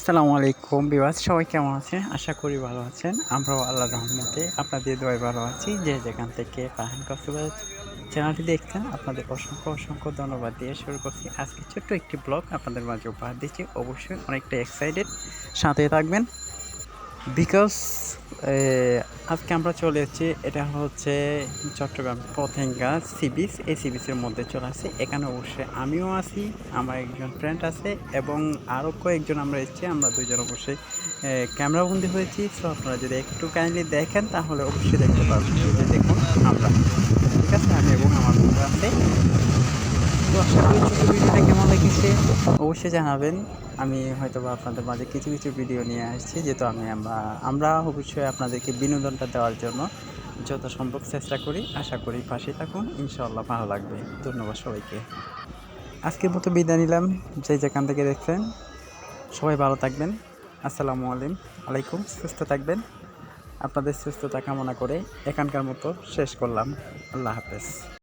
আসসালামু আলাইকুম ভিউয়ার্স, সবাই কেমন আছেন? আশা করি ভালো আছেন। আমরাও আল্লাহর রহমতে আপনাদের দোয়ায় ভালো আছি। যে যেখান থেকে ফারহান কক্সবাজার চ্যানেলটি দেখছেন আপনাদের অসংখ্য ধন্যবাদ দিয়ে শুরু করছি আজকে ছোট্ট একটি ব্লগ আপনাদের মাঝে উপহার দিচ্ছি। অবশ্যই অনেকটা এক্সাইটেড, সাথে থাকবেন। বিকজ আজকে আমরা চলে এসেছি, এটা হচ্ছে চট্টগ্রাম পতেঙ্গা সি বিচ। এই সি বিচের মধ্যে চলে আসছি। এখানে অবশ্যই আমিও আছি, আমার একজন ফ্রেন্ড আছে এবং আরও কয়েকজন আমরা এসেছি। আমরা দুইজন অবশ্যই ক্যামেরাবন্দি হয়েছি। সো আপনারা যদি একটু কাইন্ডলি দেখেন তাহলে অবশ্যই দেখতে পাবেন। এই যে দেখুন আমরা, ঠিক আছে, আমি এবং আমার বন্ধু আছে। তো আশা করি ছোটো ভিডিওটা কেমন লেগেছে অবশ্যই জানাবেন। আমি হয়তো বা আপনাদের মাঝে কিছু ভিডিও নিয়ে আসছি, যেহেতু আমরা অবশ্যই আপনাদেরকে বিনোদনটা দেওয়ার জন্য যত সম্ভব চেষ্টা করি। আশা করি পাশে থাকুন, ইনশাআল্লাহ ভালো লাগবে। ধন্যবাদ সবাইকে। আজকের মতো বিদায় নিলাম। যে যেখান থেকে দেখছেন সবাই ভালো থাকবেন। আসসালামু আলাইকুম। সুস্থ থাকবেন। আপনাদের সুস্থতা কামনা করে এখানকার মতো শেষ করলাম। আল্লাহ হাফেজ।